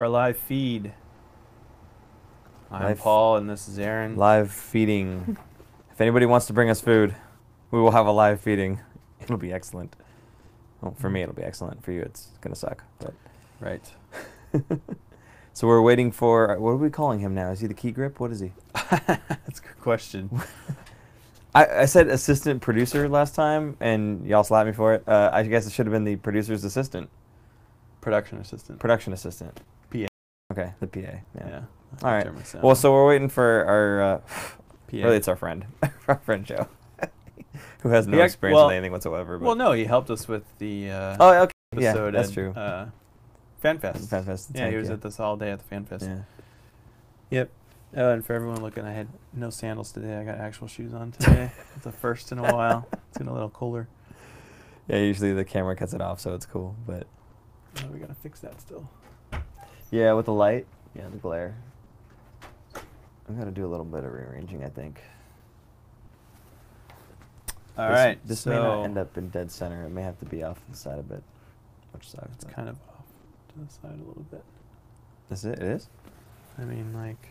Our live feed. I'm Live- Paul, and this is Aaron. Live feeding. If anybody wants to bring us food, we will have a live feeding. It'll be excellent. Well, for me, it'll be excellent. For you, it's gonna suck. But Right. so we're waiting for. What are we calling him now? Is he the key grip? What is he? That's a good question. I said assistant producer last time, and y'all slapped me for it. I guess it should have been the producer's assistant. Production assistant. Production assistant. PA. Okay, the PA. Yeah. All right. Well, so we're waiting for our. PA. Really, it's our friend, our friend Joe, who has no experience with anything whatsoever. But. Well, no, he helped us with the oh, okay. episode Yeah, that's at, true. FanFest. FanFest. Yeah, he was at this all day at the FanFest. Yeah. Yep. Oh, and for everyone looking, I had no sandals today. I got actual shoes on today. It's the first in a while. It's getting a little cooler. Yeah, usually the camera cuts it off, so it's cool. But Oh, we gotta fix that still. yeah, with the light, yeah, the glare. I gotta do a little bit of rearranging, I think. All right. This so may not end up in dead center. It may have to be off to the side a bit, which sucks. it's kind of off to the side a little bit. Is it? It is. I mean, like.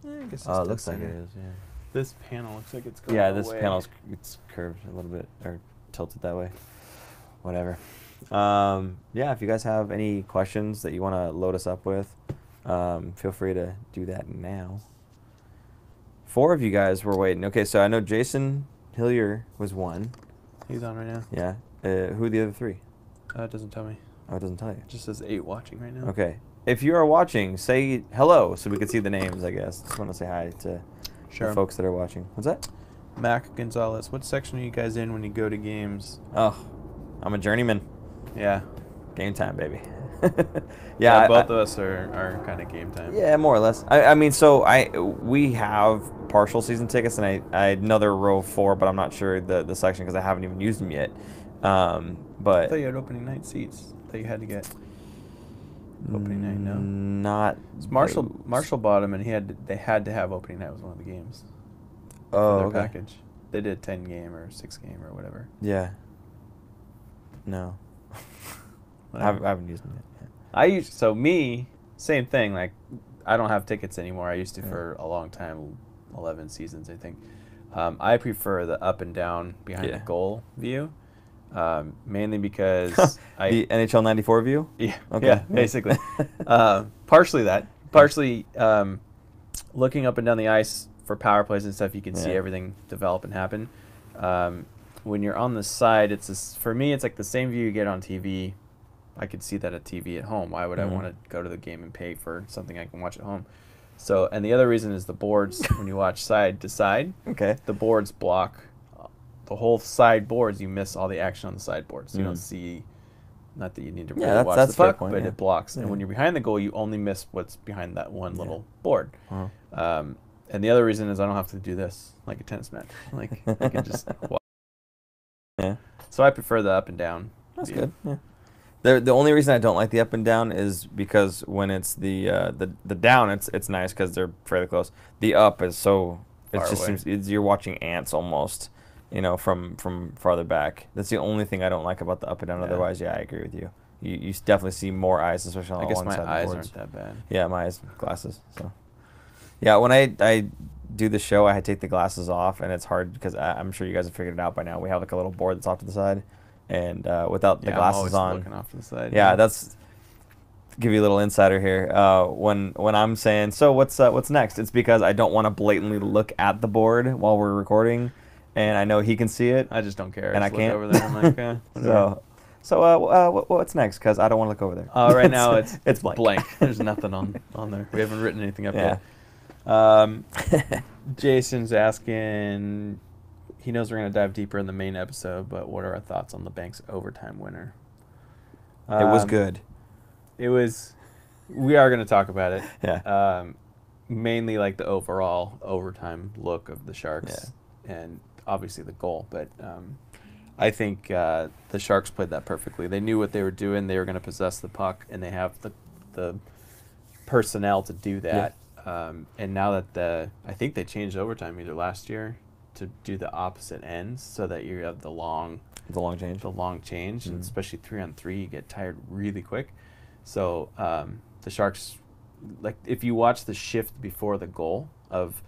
I guess Oh, it it's looks dead like it center. is. Yeah. This panel looks like it's going Yeah, this away. panel's it's curved a little bit or tilted that way. Whatever. Yeah, if you guys have any questions that you want to load us up with, feel free to do that now. 4 of you guys were waiting. Okay, so I know Jason Hillier was one. He's on right now. Yeah. Who are the other 3? It doesn't tell me. Oh, it doesn't tell you. It just says 8 watching right now. Okay. If you are watching, say hello so we can see the names, I guess. Just want to say hi to Sure. the folks that are watching. What's that? Mac Gonzalez. What section are you guys in when you go to games? Oh, I'm a journeyman. Yeah. Game time, baby. Yeah, yeah, both of us are kind of game time. Yeah, more or less. I mean, so we have partial season tickets, and I know they're row 4, but I'm not sure the section because I haven't even used them yet. I But thought you had opening night seats that you had to get. Opening night, no. Not. Marshall bought them, and they had to have opening night was one of the games. Oh, for their okay. package. They did 10 game or 6 game or whatever. Yeah. No. I Whatever. haven't used them yet. So me, same thing. Like, I don't have tickets anymore. I used to Yeah. for a long time, 11 seasons, I think. I prefer the up and down behind the goal view, mainly because the NHL '94 view. Yeah, Okay. yeah, basically. Partially that. Partially looking up and down the ice for power plays and stuff. You can see Yeah. everything develop and happen. When you're on the side, for me, it's like the same view you get on TV. I could see that at TV at home. Why would I want to go to the game and pay for something I can watch at home? So, and the other reason is the boards. When you watch side to side, Okay. the boards block the whole side boards. You miss all the action on the side boards. You don't see. Not that you need to really watch that's the a fair puck, point, but yeah. it blocks. And Yeah. when you're behind the goal, you only miss what's behind that one Yeah. little board. Uh-huh. And the other reason is I don't have to do this like a tennis match. Like I can just watch. Yeah. So I prefer the up and down. That's view. good. Yeah. The only reason I don't like the up and down is because when it's the down, it's nice because they're fairly close. The up is so it Far just away. seems you're watching ants almost, from farther back. That's the only thing I don't like about the up and down. Yeah. Otherwise, yeah, I agree with you. You definitely see more eyes, especially on I the guess long my side of the eyes boards. aren't that bad. Yeah, my eyes, glasses. So, yeah, when I do the show, I take the glasses off, and it's hard because I'm sure you guys have figured it out by now. We have like a little board that's off to the side, and without the I'm glasses always on, looking off to the side. yeah, that's give you a little insider here. When I'm saying, so what's next? It's because I don't want to blatantly look at the board while we're recording, and I know he can see it. I just don't care. And Just I look can't. over there. I'm like, whatever. What's next? Because I don't want to look over there. Right now it's it's blank. There's nothing on there. We haven't written anything up Yeah. yet. Jason's asking. He knows we're going to dive deeper in the main episode, but what are our thoughts on the Banks overtime winner? It was good. It was. We are going to talk about it. Yeah. Mainly like the overall overtime look of the Sharks, and obviously the goal. But I think the Sharks played that perfectly. They knew what they were doing. They were going to possess the puck, and they have the personnel to do that. And now that I think they changed overtime either last year to do the opposite ends, so that you have the long change. and especially 3-on-3, you get tired really quick. So the Sharks, like if you watch the shift before the goal of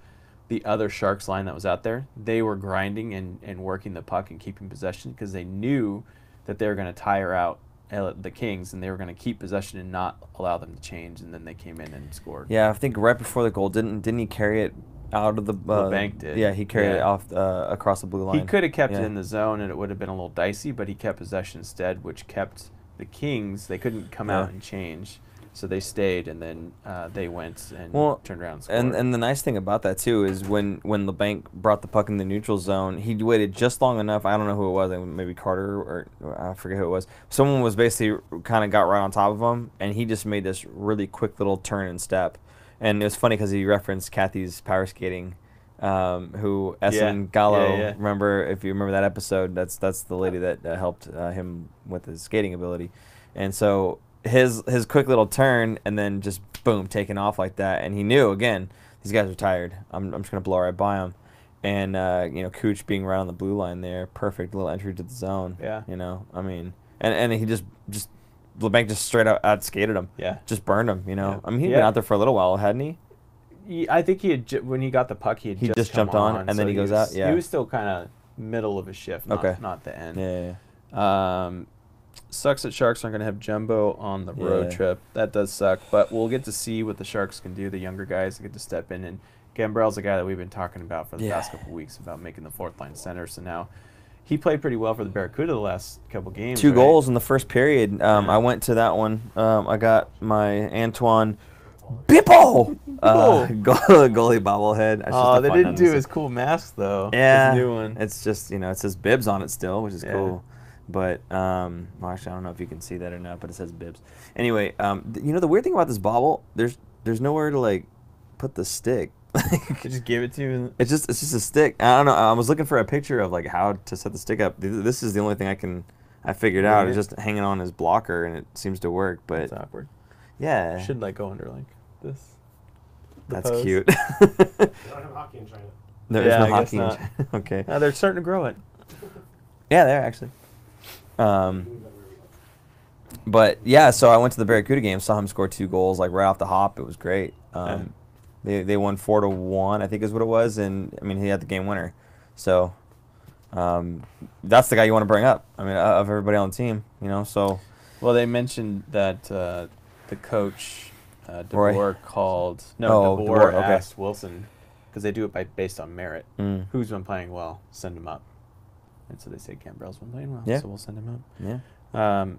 the other Sharks line that was out there, they were grinding and working the puck and keeping possession because they knew that they were going to tire out the Kings and they were going to keep possession and not allow them to change. And then they came in and scored. Yeah, I think right before the goal, didn't he carry it out of the bank did. Yeah, he carried it off across the blue line. He could have kept it in the zone and it would have been a little dicey, but he kept possession instead, which kept the Kings. They couldn't come out and change. So they stayed, and then they went and turned around and scored. And the nice thing about that, too, is when LeBanc brought the puck in the neutral zone, he waited just long enough. I don't know who it was, maybe Carter or I forget who it was. Someone was basically kind of got right on top of him, and he just made this really quick little turn and step. And it was funny because he referenced Kathy's power skating, who Essen Gallo, remember, if you remember that episode, that's the lady that helped him with his skating ability. And so his quick little turn and then just boom, taking off like that, and he knew again these guys are tired. I'm just gonna blow right by them, and Cooch being right on the blue line there, perfect little entry to the zone. Yeah, I mean, and he just LeBanc just straight out skated him. Yeah, just burned him. I mean, he'd been out there for a little while, hadn't he? I think he had when he got the puck, he just jumped on and then he goes out. Yeah, he was still kind of middle of his shift, not the end. Yeah. Sucks that Sharks aren't going to have Jumbo on the road trip. That does suck, but we'll get to see what the Sharks can do. The younger guys get to step in, and Gambrell's a guy that we've been talking about for the past couple of weeks about making the fourth line center. So now he played pretty well for the Barracuda the last couple games. 2 goals in the first period. I went to that one. I got my Antoine Bippo goalie bobblehead. Oh, they didn't do his cool mask though. Yeah, his new one. It's just it says Bibs on it still, which is cool. But well, actually, I don't know if you can see that or not, but it says Bibs. Anyway, the weird thing about this bobble, there's nowhere to like put the stick. They just give it to you. It's just a stick. I don't know. I was looking for a picture of like how to set the stick up. This is the only thing I figured out. It's just hanging on his blocker, and it seems to work. But it's awkward. Yeah, it should like go under like this. That's pose. cute. They don't have hockey in China. There's no hockey in China. Okay. They're starting to grow it. Yeah, they are actually. But yeah, so I went to the Barracuda game, saw him score 2 goals like right off the hop. It was great. They won 4-1, I think is what it was, and I mean he had the game winner. So that's the guy you want to bring up. I mean, of everybody on the team, So well, they mentioned that the coach DeBoer called. No, DeBoer asked Wilson because they do it based on merit. Who's been playing well? Send him up. And so they say Gambrell's been playing well, so we'll send him up. Yeah.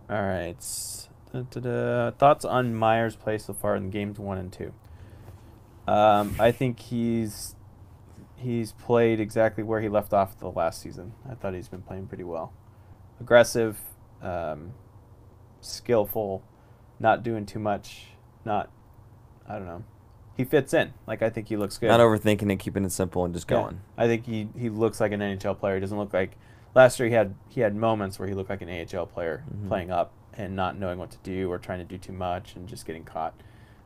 All right. Thoughts on Meyer's play so far in games 1 and 2? I think he's played exactly where he left off the last season. I thought he's been playing pretty well. Aggressive, skillful, not doing too much. I don't know. He fits in. Like, I think he looks good. Not overthinking it, keeping it simple and just going. I think he looks like an NHL player. He doesn't look like last year. He had moments where he looked like an AHL player playing up and not knowing what to do or trying to do too much and just getting caught.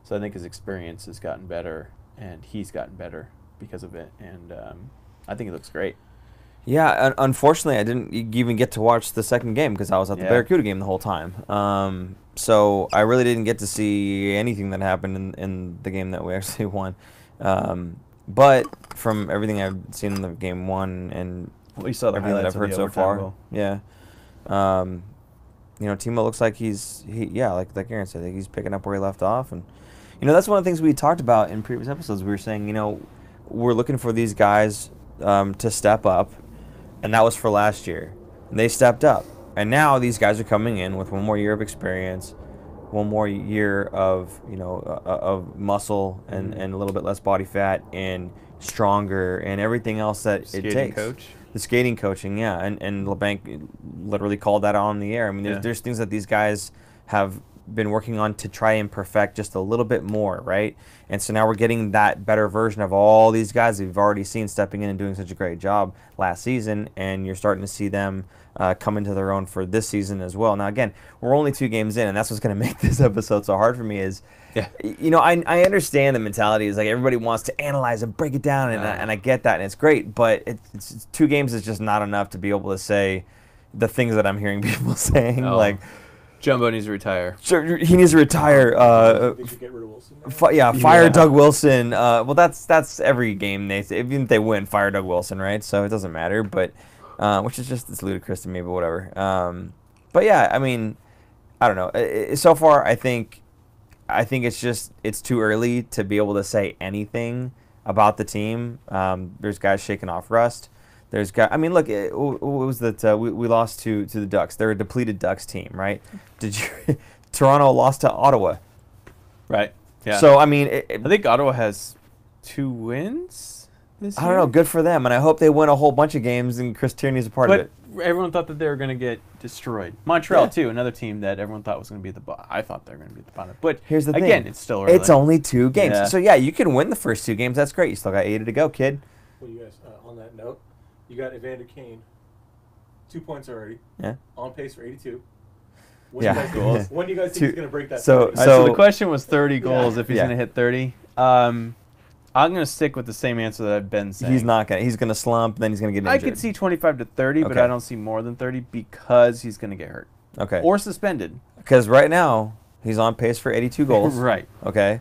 So I think his experience has gotten better and he's gotten better because of it. And I think he looks great. Yeah, unfortunately, I didn't even get to watch the second game because I was at the Barracuda game the whole time. So I really didn't get to see anything that happened in the game that we actually won. But from everything I've seen in the game 1 and you saw the everything that I've heard so far, Timo looks like like Aaron said, he's picking up where he left off, and that's one of the things we talked about in previous episodes. We were saying, we're looking for these guys to step up. And that was for last year. And they stepped up. And now these guys are coming in with 1 more year of experience, 1 more year of, of muscle and a little bit less body fat and stronger and everything else that it takes. Coach. The skating coaching, yeah. And LeBanc literally called that on the air. I mean, there's things that these guys have been working on to try and perfect just a little bit more, right? And so now we're getting that better version of all these guys that we've already seen stepping in and doing such a great job last season, and you're starting to see them come into their own for this season as well. Now, again, we're only 2 games in, and that's what's going to make this episode so hard for me is, I understand the mentality is like everybody wants to analyze and break it down, and I get that, and it's great, but it's 2 games is just not enough to be able to say the things that I'm hearing people saying, like, Jumbo needs to retire. Sure, he needs to retire. They should get rid of Wilson. Fire Doug Wilson. Well, that's every game they say. Even if they win, fire Doug Wilson, right? So it doesn't matter. But which is just it's ludicrous to me, but whatever. But yeah, I mean, I don't know. So far, I think it's too early to be able to say anything about the team. There's guys shaking off rust. There's guys. I mean, look, what was that? We lost to the Ducks. They're a depleted Ducks team, right? Toronto lost to Ottawa. Right. Yeah. So I mean, I think Ottawa has 2 wins this year. I don't know. Good for them, and I hope they win a whole bunch of games, and Chris Tierney's a part of it. Everyone thought that they were going to get destroyed. Montreal, too, another team that everyone thought was going to be at the bottom. I thought they were going to be at the bottom. But here's the thing. Again, it's still early. It's only 2 games. Yeah. So, yeah, you can win the first 2 games. That's great. You still got 80 to go, kid. Well, you guys, on that note, you got Evander Kane, 2 points already. Yeah. On pace for 82. Yeah. When do you guys think he's going to break that? So, 30? So the question was 30 goals if he's Yeah. going to hit 30. I'm going to stick with the same answer that I've been saying. He's not going to. He's going to slump, then he's going to get I injured. could see 25 to 30, but Okay. I don't see more than 30 because he's going to get hurt. Okay. Or suspended. Because right now, he's on pace for 82 goals. Right. Okay.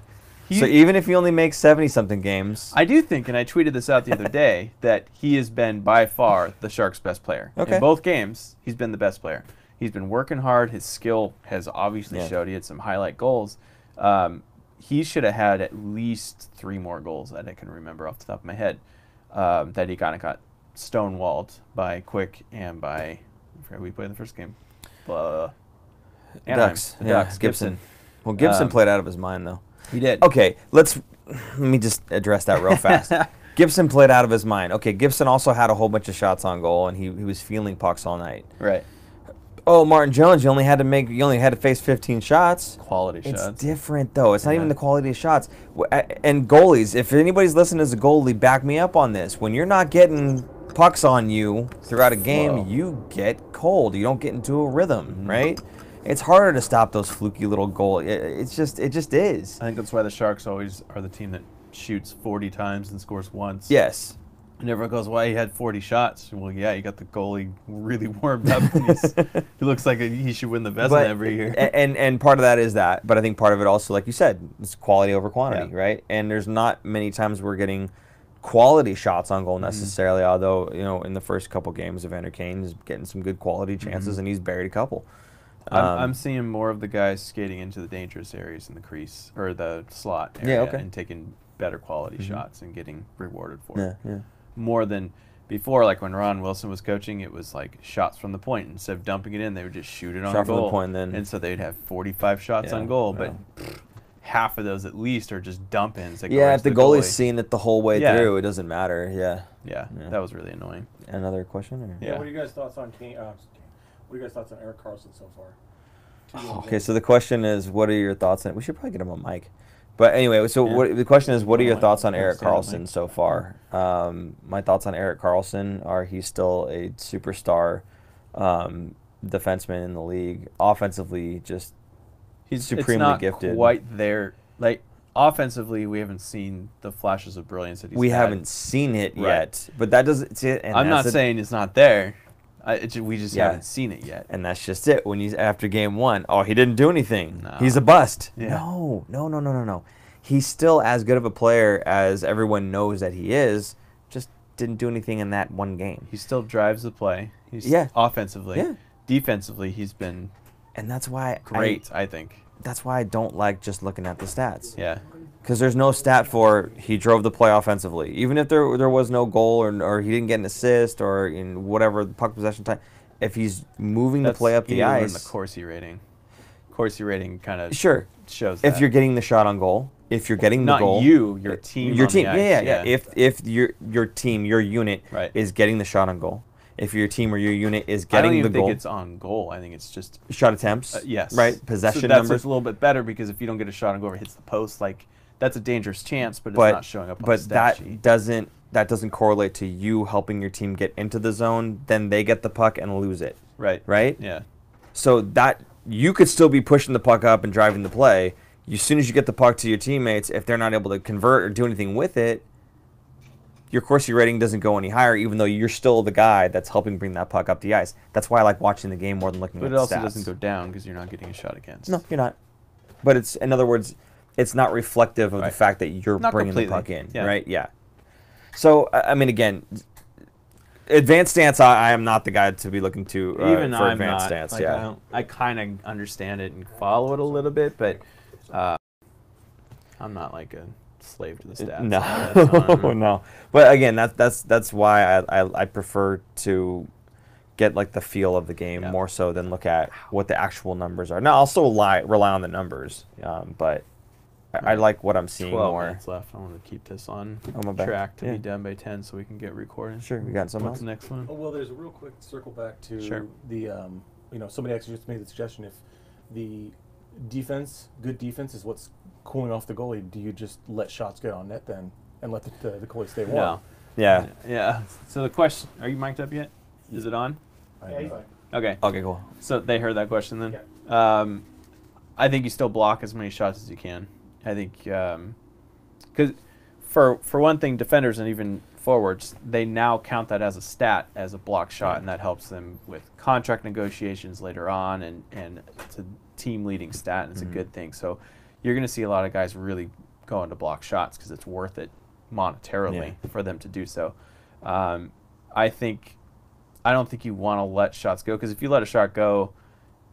So even if he only makes 70-something games. I do think, and I tweeted this out the other day, that he has been by far the Sharks' best player. Okay. In both games, he's been the best player. He's been working hard. His skill has obviously showed. He had some highlight goals. He should have had at least 3 more goals that I can remember off the top of my head that he kind of got stonewalled by Quick and by, I forgot who we played in the first game. Anaheim. Ducks. The Yeah, Ducks. Gibson. Well, Gibson played out of his mind, though. He did. Okay, let me just address that real fast. Gibson played out of his mind. Okay, Gibson also had a whole bunch of shots on goal, and he was feeling pucks all night. Right. Oh, Martin Jones, you only had to face 15 shots. Quality It's shots. different, though. It's not even the quality of shots. And goalies, if anybody's listening as a goalie, back me up on this. When you're not getting pucks on you throughout a game, you get cold. You don't get into a rhythm, right? It's harder to stop those fluky little goals. It just is. I think that's why the Sharks always are the team that shoots 40 times and scores once. Yes. And everyone goes, "Why he had 40 shots?" Well, yeah, you got the goalie really warmed up. And he looks like he should win the Vezina every year. And part of that is that, but I think part of it also, like you said, is quality over quantity, right? And there's not many times we're getting quality shots on goal necessarily. Although in the first couple games, Evander Kane is getting some good quality chances, and he's buried a couple. I'm seeing more of the guys skating into the dangerous areas in the crease or the slot area and taking better quality shots and getting rewarded for it. Yeah. More than before, like when Ron Wilson was coaching, it was like shots from the point. Instead of dumping it in, they would just shoot it on Shot goal. from the point, then. And so they'd have 45 shots on goal, but half of those at least are just dump-ins. That go right If to the goalie's seeing it the whole way Yeah. through, it doesn't matter. Yeah, that was really annoying. Another question? Or? Yeah. What are you guys' thoughts on Kane? What are you guys' thoughts on Erik Karlsson so far? Okay, so the question is, what are your thoughts on? We should probably get him a mic. But anyway, so the question is, what are your thoughts on Erik Karlsson so far? My thoughts on Erik Karlsson are he's still a superstar defenseman in the league. Offensively, just He's supremely it's gifted. not quite there. Like offensively, we haven't seen the flashes of brilliance that he's we had. haven't seen it yet. But that doesn't. I'm not saying it's not there. We just haven't seen it yet. And that's just it. When he's after game 1, he didn't do anything. No. He's a bust. Yeah. No. He's still as good of a player as everyone knows that he is. Just didn't do anything in that one game. He still drives the play. He's offensively. Yeah. Defensively, he's been And that's why great, I think. That's why I don't like just looking at the stats. Yeah. Because there's no stat for he drove the play offensively. Even if there was no goal or he didn't get an assist or in whatever puck possession time, if he's moving the play up the ice. The Corsi rating. Corsi rating kind of shows if that. you're getting the shot on goal, if you're getting the goal. Not you, your team. Your on team, the ice. yeah. If your team, your unit is getting the shot on goal. If your team or your unit is getting the goal. I don't even think it's on goal. I think it's just shot attempts. Yes. Right. Possession so that's numbers. It's a little bit better because if you don't get a shot on goal or hits the post, like that's a dangerous chance, but it's not showing up on the stat sheet. That doesn't correlate to you helping your team get into the zone. Then they get the puck and lose it. Right. Right. Yeah. So that you could still be pushing the puck up and driving the play. As soon as you get the puck to your teammates, if they're not able to convert or do anything with it, your Corsi rating doesn't go any higher, even though you're still the guy that's helping bring that puck up the ice. That's why I like watching the game more than looking at the stats. But it also doesn't go down because you're not getting a shot against. No, you're not. But it's, in other words, it's not reflective of the fact that you're not bringing completely. the puck in, Yeah. right? Yeah. So, I mean, again, advanced stance, I am not the guy to be looking to Even for I'm advanced not. stance. Like, Yeah. I kind of understand it and follow it a little bit, but I'm not like a slave to the stats. No, no. But again, that's why I prefer to get like the feel of the game more so than look at what the actual numbers are. Now I'll still rely on the numbers, but I like what I'm seeing 12 more. minutes left. I want to keep this on my bad. track to Yeah. be done by 10 so we can get recording. Sure, we got something What's else? the next one? Oh, well, there's a real quick circle back to Sure. the, somebody actually just made the suggestion, if the defense, good defense is what's cooling off the goalie, do you just let shots get on net then and let the goalie stay warm? No. Yeah. Yeah. So the question, are you mic'd up yet? Is it on? Okay. Okay, cool. So they heard that question then? Yeah. I think you still block as many shots as you can. I think, because for one thing, defenders and even forwards, they now count that as a stat, as a block shot, and that helps them with contract negotiations later on, and it's a team leading stat, and it's a good thing. So you're going to see a lot of guys really going to block shots because it's worth it monetarily for them to do so. I don't think you want to let shots go, because if you let a shot go,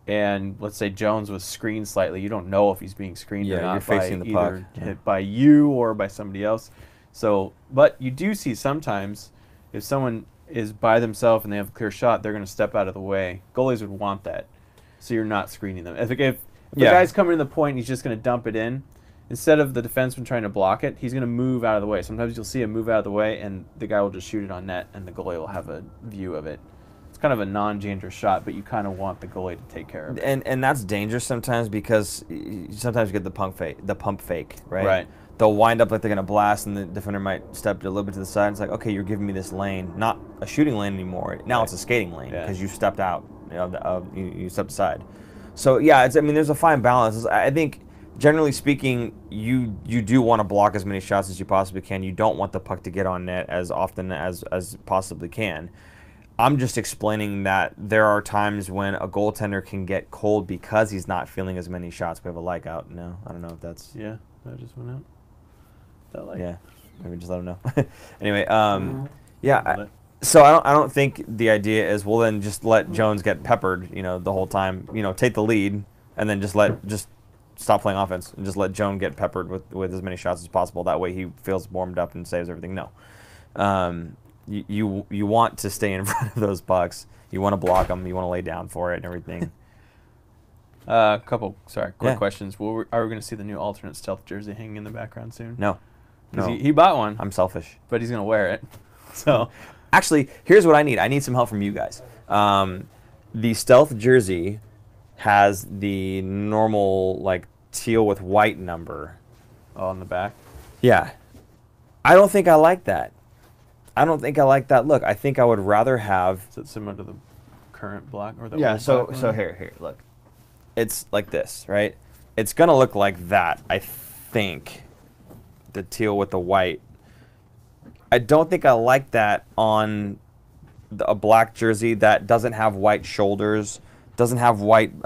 and let's say Jones was screened slightly, you don't know if he's being screened or not, you're facing by the puck. either hit by you or by somebody else. So, but you do see sometimes if someone is by themselves and they have a clear shot, they're going to step out of the way. Goalies would want that, so you're not screening them. If the guy's coming to the point and he's just going to dump it in, instead of the defenseman trying to block it, he's going to move out of the way. Sometimes you'll see him move out of the way, and the guy will just shoot it on net, and the goalie will have a view of it. It's kind of a non-dangerous shot, but you kind of want the goalie to take care of it. And that's dangerous sometimes, because sometimes you get the pump fake, right? Right. They'll wind up like they're going to blast, and the defender might step a little bit to the side. It's like, okay, you're giving me this lane, not a shooting lane anymore. Now it's a skating lane because you stepped out, you stepped aside. So yeah, there's a fine balance. I think generally speaking, you do want to block as many shots as you possibly can. You don't want the puck to get on net as often as possibly can. I'm just explaining that there are times when a goaltender can get cold because he's not feeling as many shots. We have a like out now. I don't know if that's... Yeah, that just went out. That like. Yeah, maybe just let him know. Anyway, so I don't think the idea is, well, then just let Jones get peppered, the whole time. Take the lead and then just stop playing offense and just let Jones get peppered with as many shots as possible. That way he feels warmed up and saves everything. No. You want to stay in front of those pucks. You want to block them. You want to lay down for it and everything. Quick questions. Are we going to see the new alternate stealth jersey hanging in the background soon? No. He bought one. I'm selfish. But he's going to wear it. So, actually, here's what I need. I need some help from you guys. The stealth jersey has the normal like teal with white number on the back. Yeah. I don't think I like that. I don't think I like that look. I think I would rather have... Is it similar to the current black? Or the old black so here, look. It's like this, right? It's going to look like that, I think. The teal with the white. I don't think I like that on a black jersey that doesn't have white shoulders, doesn't have white,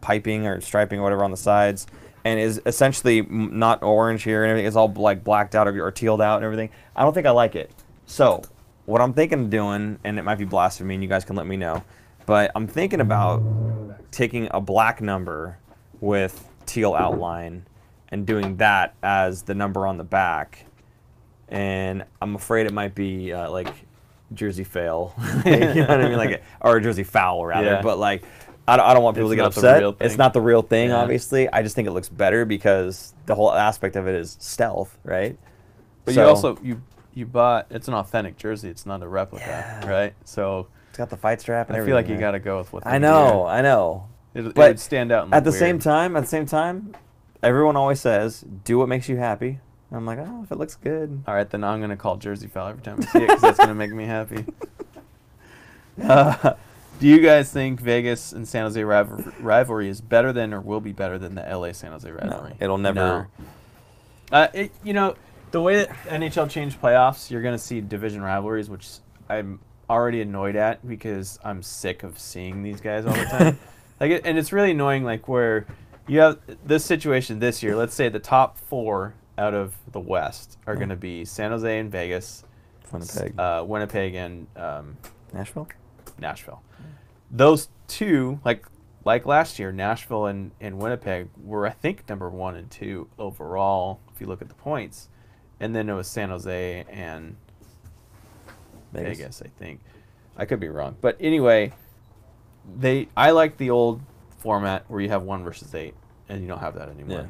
piping or striping or whatever on the sides, and is essentially not orange here and everything. It's all like blacked out or tealed out and everything. I don't think I like it. So what I'm thinking of doing, and it might be blasphemy, and you guys can let me know, but I'm thinking about taking a black number with teal outline and doing that as the number on the back. And I'm afraid it might be like jersey fail, you know what I mean, or jersey foul rather. Yeah. But I don't want people to get upset. It's not the real thing, obviously. I just think it looks better because the whole aspect of it is stealth, right? But you also you bought, it's an authentic jersey. It's not a replica, right? So it's got the fight strap and everything. I feel like you got to go with what. I know. It would stand out. At the same time, everyone always says, "Do what makes you happy." And I'm like, oh, if it looks good. All right, then I'm gonna call jersey foul every time I see it because that's gonna make me happy. Do you guys think Vegas and San Jose rivalry is better than or will be better than the LA San Jose rivalry? No, it'll never. No. The way that NHL changed playoffs, you're going to see division rivalries, which I'm already annoyed at because I'm sick of seeing these guys all the time. And it's really annoying, like where you have this situation this year. Let's say the top 4 out of the West are going to be San Jose and Vegas, Winnipeg and Nashville. Those two, like last year, Nashville and Winnipeg were, I think, number 1 and 2 overall if you look at the points. And then it was San Jose and Vegas, I think. I could be wrong. But anyway, I like the old format where you have 1 versus 8, and you don't have that anymore.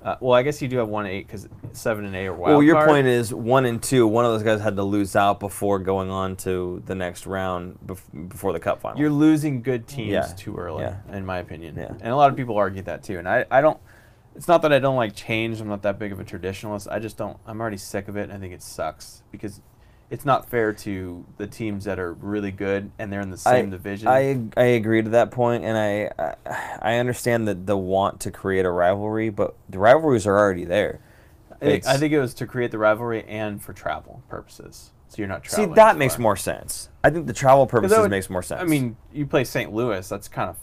Yeah. Well, I guess you do have 1 8 because 7 and 8 are wild Well, your card. point is 1 and 2. One of those guys had to lose out before going on to the next round before the Cup final. You're losing good teams too early, in my opinion. Yeah. And a lot of people argue that too. And I don't. It's not that I don't like change. I'm not that big of a traditionalist. I just don't. I'm already sick of it. And I think it sucks because it's not fair to the teams that are really good and they're in the same division. I agree to that point, and I understand that the want to create a rivalry, but the rivalries are already there. I think it was to create the rivalry and for travel purposes. So you're not traveling. See, that makes more sense. I think the travel purposes makes more sense. I mean, you play St. Louis. That's kind of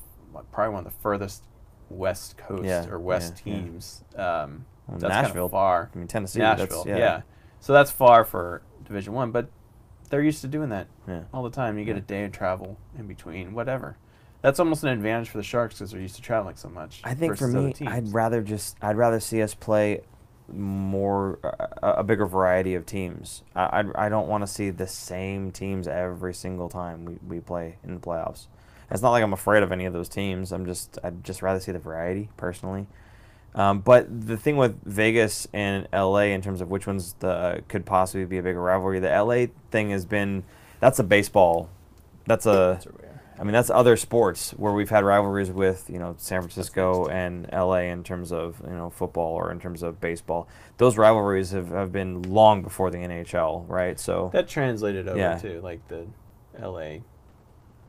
probably one of the furthest West Coast or West teams. That's Nashville, kind of far. I mean, Tennessee. Nashville, So that's far for Division I, but they're used to doing that all the time. You get a day of travel in between, whatever. That's almost an advantage for the Sharks because they're used to traveling so much. I think for me, I'd rather see us play more a bigger variety of teams. I don't want to see the same teams every single time we play in the playoffs. It's not like I'm afraid of any of those teams. I'd just rather see the variety personally. But the thing with Vegas and LA in terms of which ones could possibly be a bigger rivalry, the LA thing has been that's a baseball. That's other sports where we've had rivalries with San Francisco and LA in terms of football or in terms of baseball. Those rivalries have been long before the NHL, right? So that translated over to like the LA.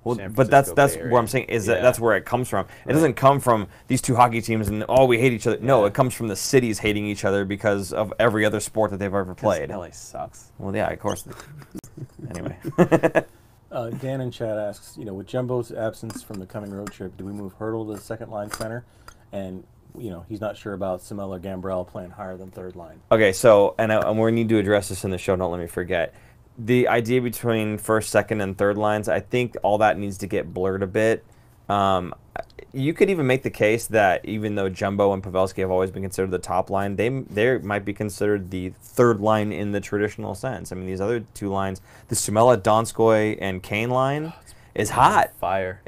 Well, but that's what I'm saying is that's where it comes from. It doesn't come from these two hockey teams and we hate each other. No, it comes from the cities hating each other because of every other sport that they've ever played. LA sucks. Well, yeah, of course. Anyway. Dan in chat asks, with Jumbo's absence from the coming road trip, do we move Hurdle to the second line center? And he's not sure about Simel or Gambrell playing higher than third line. Okay, so and we need to address this in the show. Don't let me forget. The idea between first, second, and third lines, I think all that needs to get blurred a bit. You could even make the case that even though Jumbo and Pavelski have always been considered the top line, they might be considered the third line in the traditional sense. I mean, these other two lines, the Sumela, Donskoy, and Kane line is hot. Fire.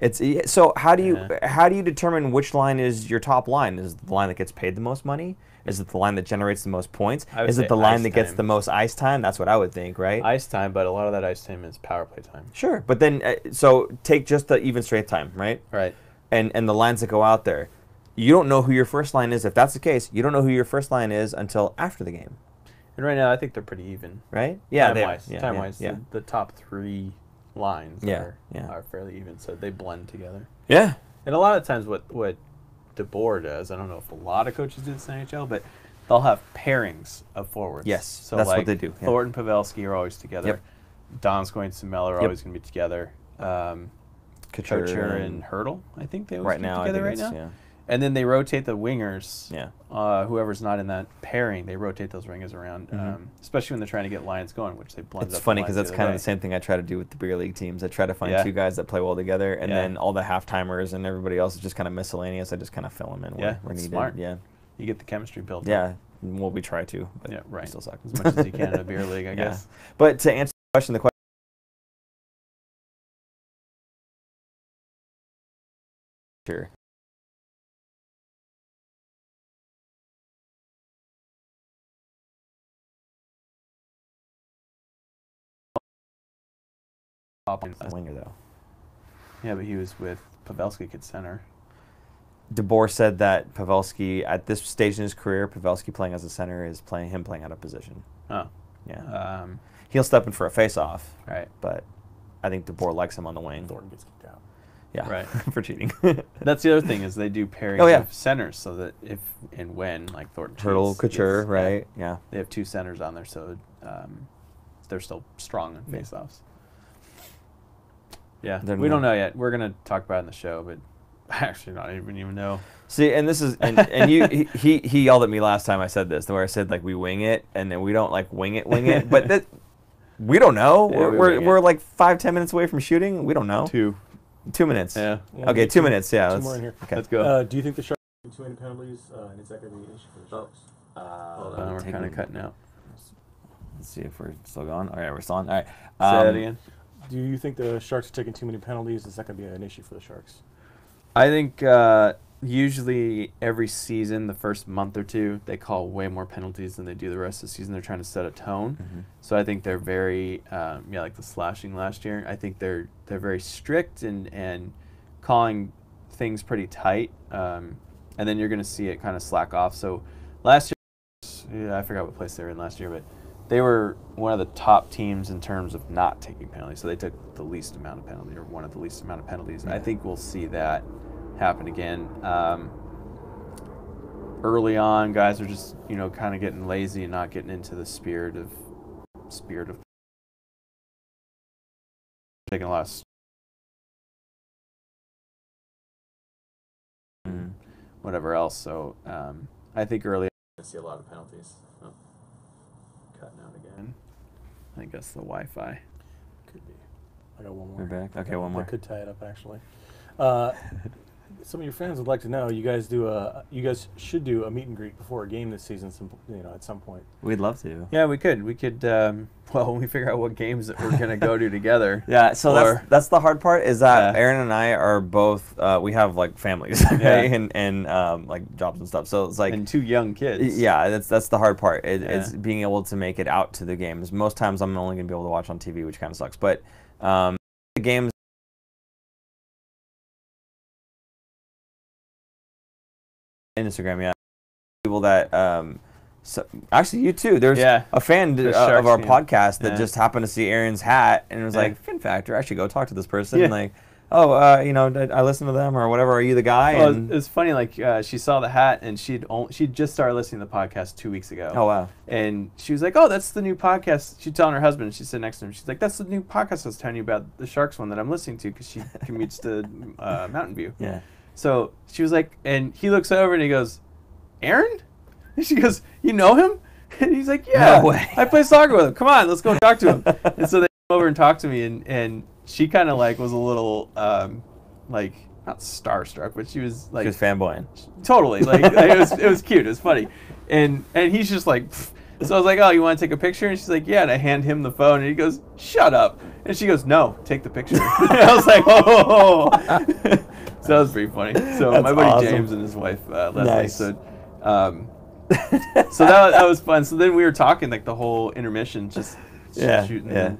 So how do you determine which line is your top line? Is it the line that gets paid the most money? Is it the line that generates the most points? Is it the line that gets the most ice time? That's what I would think, right? Ice time, but a lot of that ice time is power play time. Sure, but then so take just the even straight time, right? Right. And the lines that go out there, you don't know who your first line is. If that's the case, you don't know who your first line is until after the game. And right now, I think they're pretty even. Right? Yeah, time-wise, the top 3 lines are fairly even, so they blend together. Yeah. And a lot of times what DeBoer does, I don't know if a lot of coaches do this in the NHL, but they'll have pairings of forwards. Yes, so that's like what they do. Yeah. Thornton, Pavelski are always together. Yep. Donskoy and Simel are always going to be together. Couture and Hurdle, I think they always together right now. Yeah. And then they rotate the wingers. Yeah. Whoever's not in that pairing, they rotate those wingers around, especially when they're trying to get lines going, which they blend up. It's funny because that's kind of the same thing I try to do with the beer league teams. I try to find two guys that play well together, and then all the half-timers and everybody else is just kind of miscellaneous. I just kind of fill them in where needed. Smart. Yeah. You get the chemistry built. Yeah. Well, we try to. But right. We still suck. As much as you can in a beer league, I guess. But to answer the question, Sure. Winger though. Yeah, but he was with Pavelski at center. DeBoer said that Pavelski, at this stage in his career, Pavelski playing as a center is him playing out of position. Oh. Yeah. He'll step in for a face-off. Right. But I think DeBoer likes him on the wing. Thornton gets kicked out. Yeah, Right. for cheating. That's the other thing is they do pairings of centers so that if and when like Thornton Turtle, cheats, Couture, right? Yeah. They have 2 centers on there, so they're still strong in face-offs. Yeah, we don't know yet. We're gonna talk about it in the show, but I actually don't even know. See, and this is and he yelled at me last time I said this, where I said like we wing it, and then we don't like wing it, but that we don't know. Yeah, we're like 5-10 minutes away from shooting. We don't know. 2 minutes. Yeah. Okay, 2 minutes. Yeah. 2 more in here. Okay. Let's go. Do you think the Sharks too many penalties, and is that going to be an issue for the Sharks? We're kind of cutting out. Let's see if we're still going. All right, we're still on. All right. Say that again. Do you think the Sharks are taking too many penalties? Is that going to be an issue for the Sharks? I think usually every season, the first month or two, they call way more penalties than they do the rest of the season. They're trying to set a tone. Mm-hmm. So I think they're very, like the slashing last year. I think they're very strict and calling things pretty tight. And then you're going to see it kind of slack off. So last year, I forgot what place they were in last year, but they were one of the top teams in terms of not taking penalties. So they took the least amount of penalties, or one of the least amount of penalties. Yeah. I think we'll see that happen again. Early on, guys are just kind of getting lazy and not getting into the spirit of taking a lot of whatever else. So I think early on, I see a lot of penalties. Oh, cutting out again. I think that's the Wi-Fi. Could be. I got one more. We're back. Okay, one more. That could tie it up actually. Some of your fans would like to know. You guys should do a meet and greet before a game this season. At some point. We'd love to. Yeah, we could. When we figure out what games that we're gonna go to together. Yeah. So that's the hard part is that Aaron and I are both. We have like families, okay, and like jobs and stuff. So it's like and 2 young kids. Yeah, that's the hard part. It's being able to make it out to the games. Most times I'm only gonna be able to watch on TV, which kind of sucks. But the games. Instagram, yeah. People that so actually you too. There's a fan of our podcast that just happened to see Aaron's hat and was like, Fin Factor, I should go talk to this person. Yeah. Like, I listen to them or whatever. Are you the guy? Well, it's funny. Like she saw the hat and she'd just started listening to the podcast 2 weeks ago. Oh wow! And she was like, "Oh, that's the new podcast." She's telling her husband. She said next to him, she's like, "That's the new podcast I was telling you about, the Sharks one that I'm listening to because she commutes to Mountain View." Yeah. So she was like, and he looks over and he goes, "Aaron?" And she goes, "You know him?" And he's like, "Yeah, no way. I play soccer with him. Come on, let's go talk to him." And so they came over and talked to me, and she kind of like was a little like not starstruck, but she was like, she was fanboying. Totally, like it was cute. It was funny, and he's just like. Pfft. So I was like, "Oh, you want to take a picture?" And she's like, "Yeah." And I hand him the phone, and he goes, "Shut up!" And she goes, "No, take the picture." And I was like, "Oh." So that was pretty funny. So That's my buddy awesome. James and his wife Leslie. Nice. So, so that was fun. So then we were talking like the whole intermission, just shooting,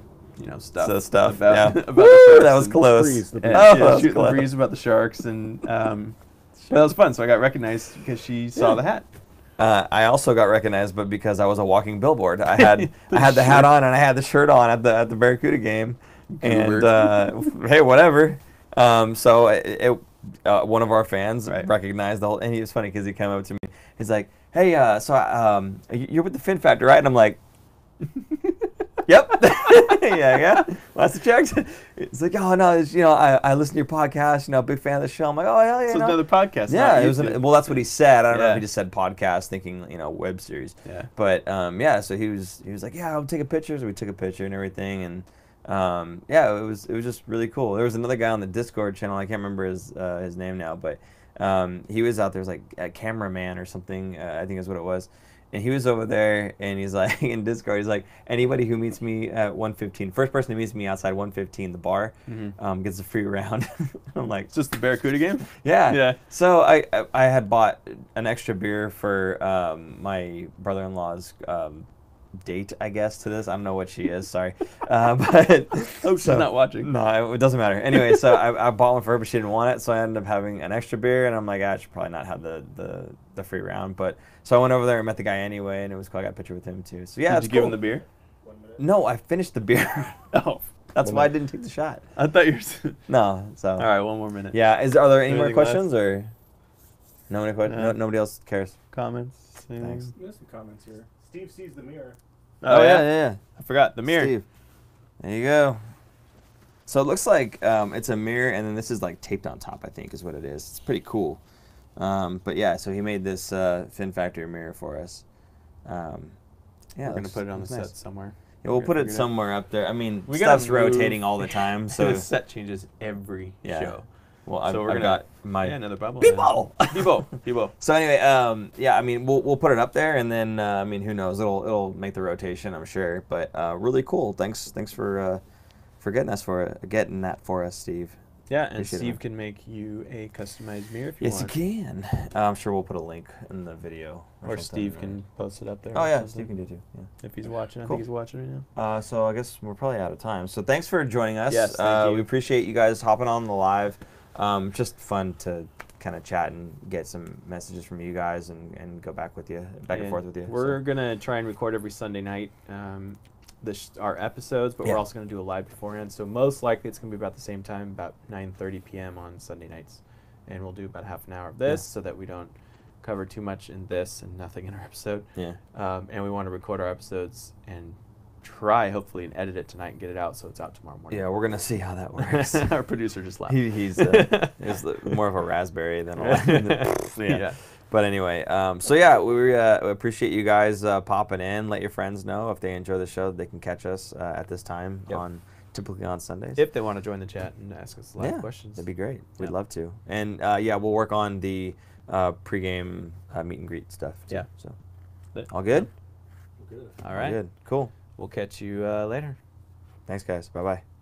stuff about the Sharks. That was close. Shooting the breeze about the Sharks, and that was fun. So I got recognized because she saw the hat. I also got recognized, but because I was a walking billboard. I had the hat on and I had the shirt on at the Barracuda game, and hey, whatever. So one of our fans recognized the whole, and he was funny because he came up to me. He's like, "Hey, you're with the Fin Factor, right?" And I'm like, "Yep." yeah. Last I checked. It's like, "Oh no, I listen to your podcast. Big fan of the show." I'm like, "Oh hell yeah!" So it's another podcast. Yeah, it was. Well, that's what he said. I don't know if he just said podcast, thinking web series. Yeah. But so he was like, "Yeah, I'll take a picture." So we took a picture and everything, and it was just really cool. There was another guy on the Discord channel. I can't remember his name now, but he was out there. It was like a cameraman or something. I think is what it was. And he was over there, and he's like, in Discord, he's like, anybody who meets me at 1:15, first person who meets me outside 1:15, the bar, gets a free round. I'm like, it's just the Barracuda game? Yeah. Yeah. So I had bought an extra beer for my brother-in-law's date, I guess, to this. I don't know what she is, sorry. But she's not watching. No, it doesn't matter. Anyway, so I bought one for her, but she didn't want it, so I ended up having an extra beer, and I'm like, I should probably not have the free round. But so I went over there and met the guy anyway, and it was cool. I got a picture with him too. So yeah, did you give him the beer? 1 minute. No, I finished the beer. Oh. That's why I didn't take the shot. I thought you were. No, so. All right, one more minute. Yeah, are there any more Anything questions or? Nobody else cares. Comments? Thanks. There's some comments here. Steve sees the mirror. Oh, yeah. I forgot the mirror. Steve. There you go. So it looks like it's a mirror, and then this is like taped on top, I think is what it is. It's pretty cool. But yeah, so he made this Fin Factory mirror for us. Yeah, we're going to put it on the nice. set somewhere. Yeah, we'll put it somewhere up there. I mean, we stuff's gotta move. rotating all the time, so the set changes every show. Well, so I've got my another bubble. Bibo. So anyway, yeah, I mean, we'll put it up there, and then I mean, who knows? It'll make the rotation, I'm sure. But really cool. Thanks for getting that for us, Steve. Yeah, and Appreciate Steve it, can make you a customized mirror if you yes, want. you can. I'm sure we'll put a link in the video. Or Steve can post it up there. Oh yeah, Steve can do too. Yeah. If he's watching, I Cool. think he's watching right now. So I guess we're probably out of time. So thanks for joining us. Yes, thank you. We appreciate you guys hopping on the live. Just fun to kind of chat and get some messages from you guys and go back and forth with you. We're gonna try and record every Sunday night our episodes, but Yeah. we're also gonna do a live beforehand. So most likely it's gonna be about the same time, about 9:30 p.m. on Sunday nights, and we'll do about half an hour of this so that we don't cover too much in this and nothing in our episode. Yeah. And we want to record our episodes and try hopefully and edit it tonight and get it out so it's out tomorrow morning. Yeah, we're gonna see how that works. Our producer just laughed. He's more of a raspberry than Yeah. But anyway, so yeah, we appreciate you guys popping in. Let your friends know if they enjoy the show, they can catch us at this time typically on Sundays. If they want to join the chat and ask us live questions. That'd be great. We'd love to. And yeah, we'll work on the pregame meet and greet stuff too. Yeah. So all good? Good. All right. All good. Cool. We'll catch you later. Thanks, guys. Bye-bye.